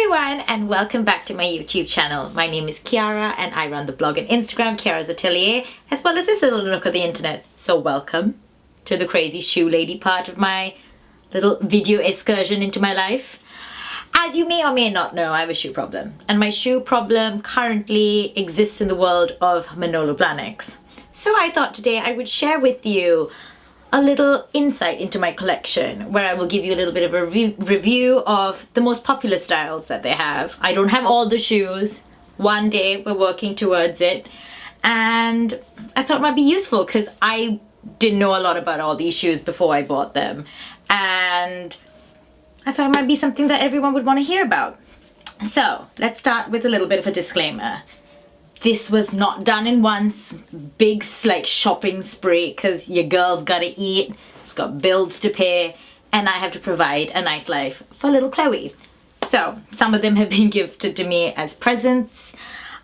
everyone and welcome back to my YouTube channel. My name is Chiara and I run the blog and Instagram Chiara's Atelier, as well as this little nook of the internet. So welcome to the crazy shoe lady part of my little video excursion into my life. As you may or may not know, I have a shoe problem, and my shoe problem currently exists in the world of Manolo Blahniks. So I thought today I would share with you a little insight into my collection, where I will give you a little bit of a review of the most popular styles that they have. I don't have all the shoes. One day we're working towards it, and I thought it might be useful because I didn't know a lot about all these shoes before I bought them, and I thought it might be something that everyone would want to hear about. So let's start with a little bit of a disclaimer. This was not done in one big like shopping spree, because your girl's gotta eat, it's got bills to pay, and I have to provide a nice life for little Chloe. So some of them have been gifted to me as presents,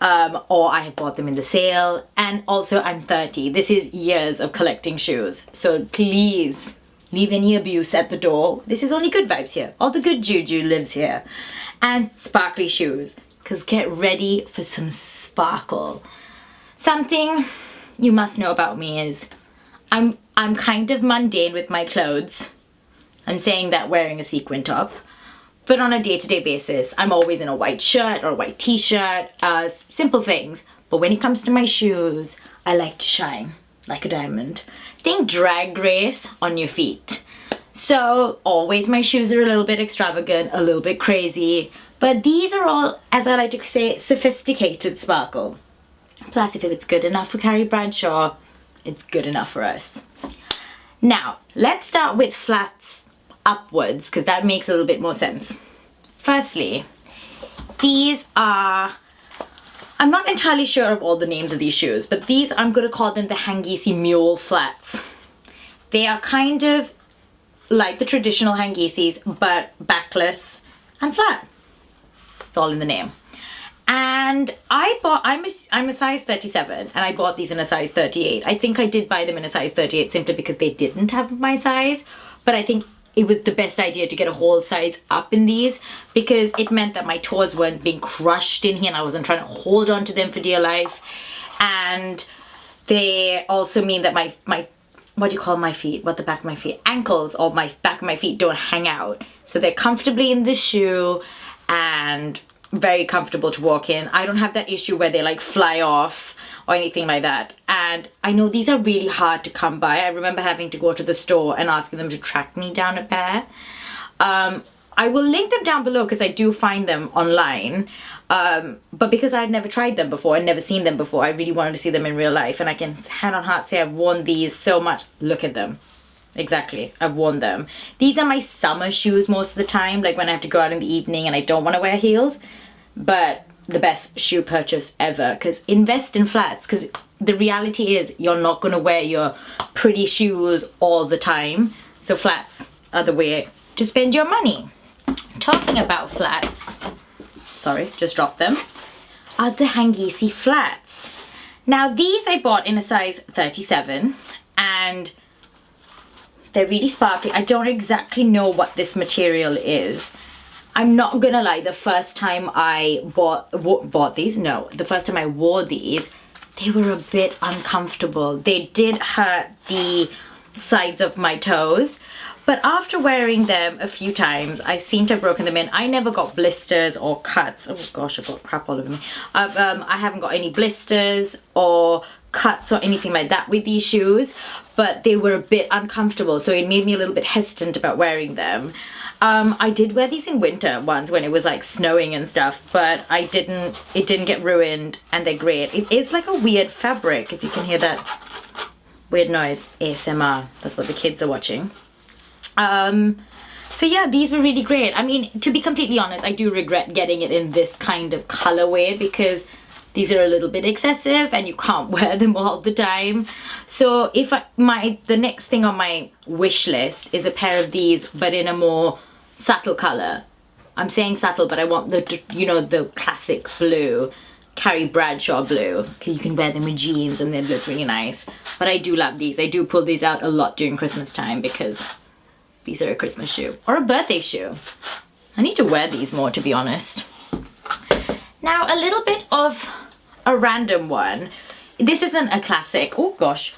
or I have bought them in the sale, and also I'm 30. This is years of collecting shoes, so please leave any abuse at the door. This is only good vibes here. All the good juju lives here. And sparkly shoes, because get ready for some sparkle. Something you must know about me is I'm kind of mundane with my clothes. I'm saying that wearing a sequin top, but on a day-to-day basis I'm always in a white shirt or a white t-shirt, simple things. But when it comes to my shoes, I like to shine like a diamond. Think drag race on your feet. So always my shoes are a little bit extravagant, a little bit crazy, but these are all, as I like to say, sophisticated sparkle. Plus, if it's good enough for Carrie Bradshaw, it's good enough for us. Now, let's start with flats upwards, because that makes a little bit more sense. Firstly, these are, I'm not entirely sure of all the names of these shoes, but these, I'm going to call them the Hangisi Mule flats. They are kind of like the traditional Hangisis, but backless and flat. It's all in the name. And I'm a size 37, and I bought these in a size 38. I think I did buy them in a size 38 simply because they didn't have my size, but I think it was the best idea to get a whole size up in these, because it meant that my toes weren't being crushed in here and I wasn't trying to hold on to them for dear life. And they also mean that my what do you call my feet? What the back of my feet? Ankles or my back of my feet don't hang out. So they're comfortably in the shoe and very comfortable to walk in. I don't have that issue where they like fly off or anything like that. And I know these are really hard to come by. I remember having to go to the store and asking them to track me down a pair. I will link them down below because I do find them online. But because I had never tried them before and never seen them before, I really wanted to see them in real life. And I can hand on heart say I've worn these so much. Look at them. Exactly, I've worn them. These are my summer shoes most of the time, like when I have to go out in the evening and I don't want to wear heels. But the best shoe purchase ever, because invest in flats, because the reality is you're not going to wear your pretty shoes all the time. So flats are the way to spend your money. Talking about flats, sorry, just dropped them, are the Hangisi Flats. Now these I bought in a size 37, and they're really sparkly. I don't exactly know what this material is. I'm not gonna lie, the first time I bought these, no, the first time I wore these, they were a bit uncomfortable. They did hurt the sides of my toes, but after wearing them a few times, I seem to have broken them in. I never got blisters or cuts. Oh gosh, I've got crap all over me. I haven't got any blisters or cuts or anything like that with these shoes, but they were a bit uncomfortable, so it made me a little bit hesitant about wearing them. I did wear these in winter once when it was like snowing and stuff, but it didn't get ruined, and they're great. It is like a weird fabric, if you can hear that weird noise. ASMR, that's what the kids are watching. So yeah, these were really great. I mean, to be completely honest, I do regret getting it in this kind of colorway, because these are a little bit excessive and you can't wear them all the time. So if the next thing on my wish list is a pair of these, but in a more subtle color. I'm saying subtle, but I want the, you know, the classic blue, Carrie Bradshaw blue. You can wear them with jeans and they look really nice. But I do love these. I do pull these out a lot during Christmas time, because these are a Christmas shoe or a birthday shoe. I need to wear these more, to be honest. Now, a little bit of a random one. This isn't a classic. Oh gosh.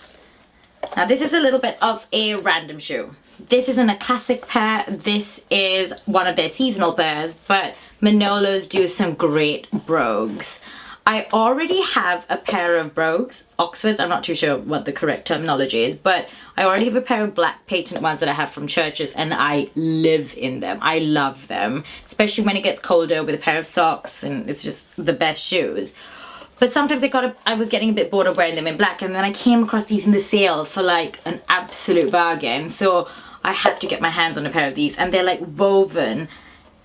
Now this is a little bit of a random shoe. This isn't a classic pair. This is one of their seasonal pairs, but Manolos do some great brogues. I already have a pair of brogues, Oxfords. I'm not too sure what the correct terminology is, but I already have a pair of black patent ones that I have from churches, and I live in them. I love them, especially when it gets colder with a pair of socks, and it's just the best shoes. But sometimes I was getting a bit bored of wearing them in black, and then I came across these in the sale for like an absolute bargain. So I had to get my hands on a pair of these, and they're like woven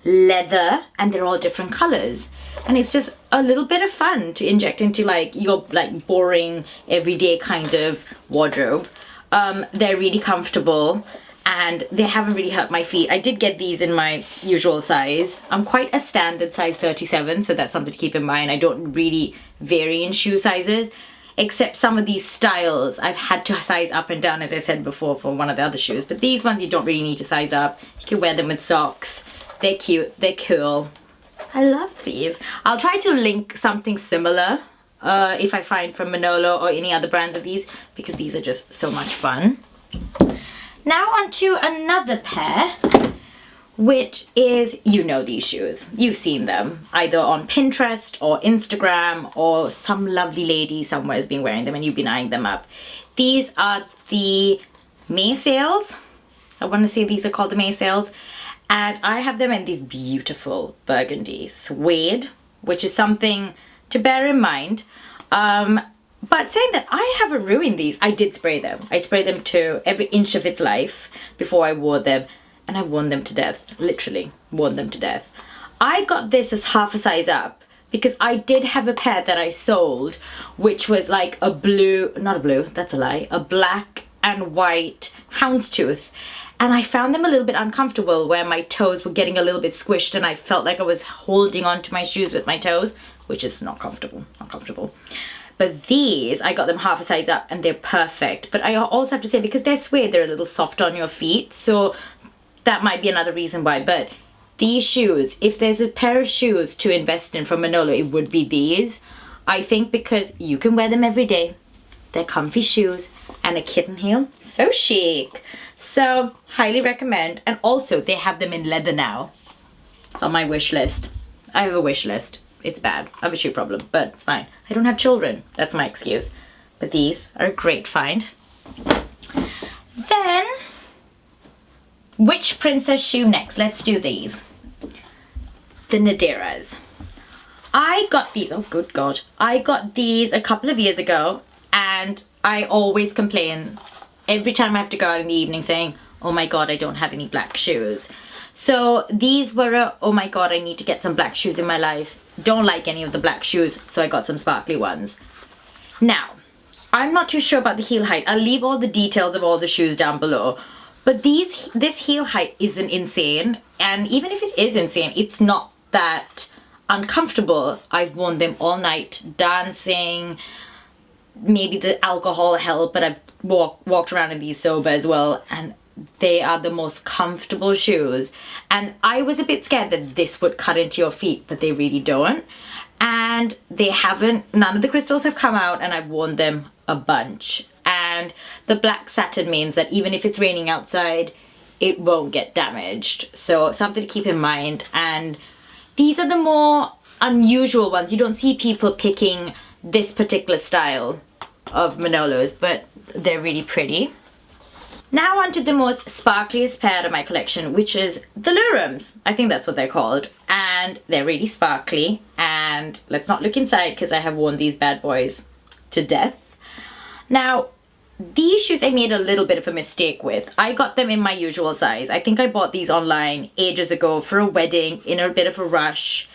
leather, and they're all different colors, and it's just a little bit of fun to inject into like your like boring everyday kind of wardrobe. They're really comfortable, and they haven't really hurt my feet. I did get these in my usual size. I'm quite a standard size 37, so that's something to keep in mind. I don't really vary in shoe sizes, except some of these styles I've had to size up and down, as I said before, for one of the other shoes. But these ones you don't really need to size up. You can wear them with socks. They're cute, they're cool. I love these. I'll try to link something similar if I find from Manolo or any other brands of these, because these are just so much fun. Now on to another pair, which is, you know these shoes. You've seen them either on Pinterest or Instagram, or some lovely lady somewhere has been wearing them and you've been eyeing them up. These are the Maysales. I want to say these are called the Maysales. And I have them in these beautiful burgundy suede, which is something to bear in mind. But saying that, I haven't ruined these. I did spray them. I sprayed them to every inch of its life before I wore them. And I worn them to death. Literally worn them to death. I got this as half a size up because I did have a pair that I sold, which was like a blue, not a blue, that's a lie, a black and white houndstooth. And I found them a little bit uncomfortable, where my toes were getting a little bit squished and I felt like I was holding onto my shoes with my toes, which is not comfortable, not comfortable. But these, I got them half a size up and they're perfect. But I also have to say, because they're suede, they're a little soft on your feet. So that might be another reason why. But these shoes, if there's a pair of shoes to invest in from Manolo, it would be these. I think because you can wear them every day. They're comfy shoes and a kitten heel. So chic. So, highly recommend. And also, they have them in leather now. It's on my wish list. I have a wish list. It's bad. I have a shoe problem, but it's fine. I don't have children. That's my excuse. But these are a great find. Then, which princess shoe next? Let's do these. The Nadiras. I got these. Oh, good God. I got these a couple of years ago, and I always complain every time I have to go out in the evening saying, oh my God, I don't have any black shoes. So these were oh my God, I need to get some black shoes in my life. Don't like any of the black shoes, so I got some sparkly ones. Now, I'm not too sure about the heel height. I'll leave all the details of all the shoes down below. But this heel height isn't insane. And even if it is insane, it's not that uncomfortable. I've worn them all night, dancing. Maybe the alcohol helped, but I've walked around in these sober as well, and they are the most comfortable shoes. And I was a bit scared that this would cut into your feet, but they really don't. And they haven't, none of the crystals have come out, and I've worn them a bunch. And the black satin means that even if it's raining outside, it won't get damaged. So something to keep in mind. And these are the more unusual ones. You don't see people picking this particular style of Manolos, but they're really pretty. Now on to the most sparkliest pair of my collection, which is the Lurums. I think that's what they're called. And they're really sparkly. And let's not look inside, because I have worn these bad boys to death. Now, these shoes I made a little bit of a mistake with. I got them in my usual size. I think I bought these online ages ago for a wedding in a bit of a rush.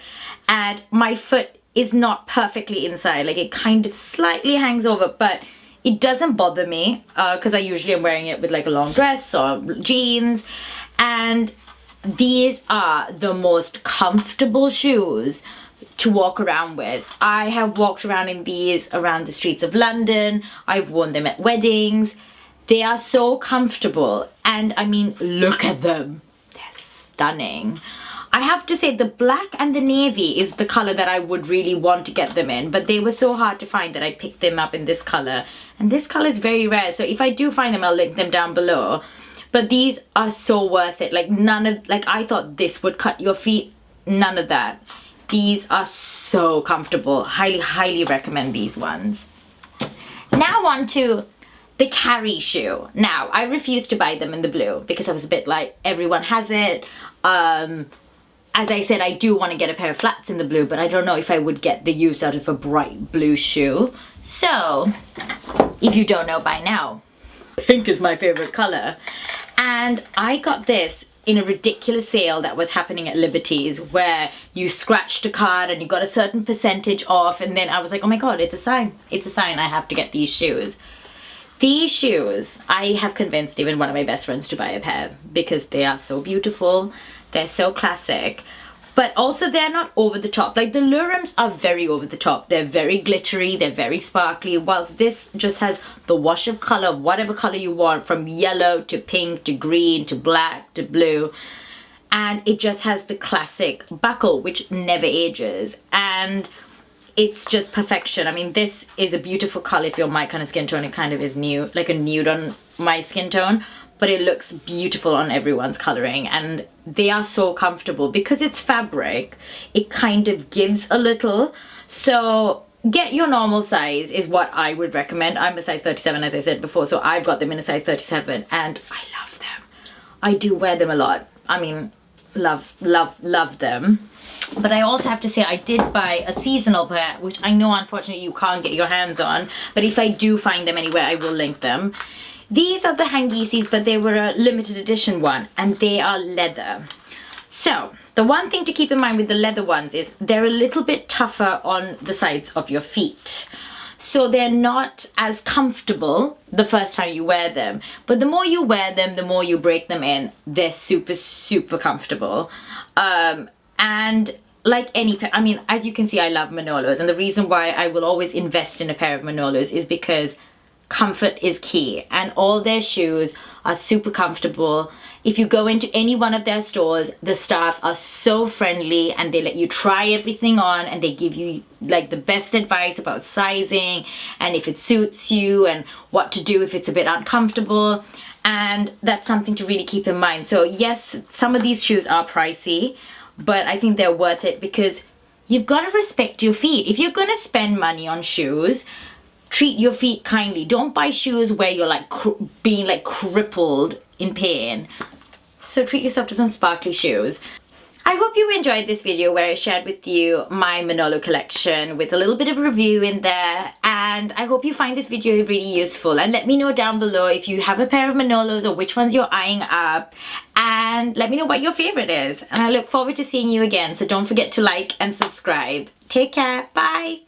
And my foot is not perfectly inside. Like, it kind of slightly hangs over, but it doesn't bother me because I usually am wearing it with like a long dress or jeans. And these are the most comfortable shoes to walk around with. I have walked around in these around the streets of London. I've worn them at weddings. They are so comfortable. And I mean, look at them. They're stunning. I have to say the black and the navy is the color that I would really want to get them in, but they were so hard to find that I picked them up in this color. And this color is very rare, so if I do find them, I'll link them down below. But these are so worth it. Like I thought this would cut your feet. None of that. These are so comfortable. Highly, highly recommend these ones. Now on to the carry shoe. Now, I refused to buy them in the blue because I was a bit like, everyone has it. As I said, I do want to get a pair of flats in the blue, but I don't know if I would get the use out of a bright blue shoe. So, if you don't know by now, pink is my favorite color. And I got this in a ridiculous sale that was happening at Liberty's, where you scratched a card and you got a certain percentage off, and then I was like, oh my god, it's a sign. It's a sign, I have to get these shoes. These shoes, I have convinced even one of my best friends to buy a pair because they are so beautiful, they're so classic, but also they're not over the top. Like the Lurums are very over the top. They're very glittery, they're very sparkly, whilst this just has the wash of color, whatever color you want, from yellow to pink to green to black to blue. And it just has the classic buckle, which never ages. And it's just perfection. I mean, this is a beautiful color if you're my kind of skin tone. It kind of is nude, like a nude on my skin tone, but it looks beautiful on everyone's coloring. And they are so comfortable because it's fabric. It kind of gives a little. So get your normal size is what I would recommend. I'm a size 37, as I said before, so I've got them in a size 37 and I love them. I do wear them a lot. I mean, love, love, love them. But I also have to say I did buy a seasonal pair, which I know unfortunately you can't get your hands on, but if I do find them anywhere, I will link them. These are the Hangisis, but they were a limited edition one, and they are leather. So, the one thing to keep in mind with the leather ones is they're a little bit tougher on the sides of your feet. So they're not as comfortable the first time you wear them. But the more you wear them, the more you break them in, they're super, super comfortable. And like any pair, I mean, as you can see, I love Manolos, and the reason why I will always invest in a pair of Manolos is because comfort is key, and all their shoes are super comfortable. If you go into any one of their stores, the staff are so friendly and they let you try everything on, and they give you like the best advice about sizing and if it suits you and what to do if it's a bit uncomfortable. And that's something to really keep in mind. So yes, some of these shoes are pricey, but I think they're worth it because you've got to respect your feet. If you're going to spend money on shoes, treat your feet kindly. Don't buy shoes where you're like being like crippled in pain. So treat yourself to some sparkly shoes. I hope you enjoyed this video where I shared with you my Manolo collection with a little bit of review in there, and I hope you find this video really useful. And let me know down below if you have a pair of Manolos or which ones you're eyeing up, and let me know what your favorite is. And I look forward to seeing you again, so don't forget to like and subscribe. Take care, bye!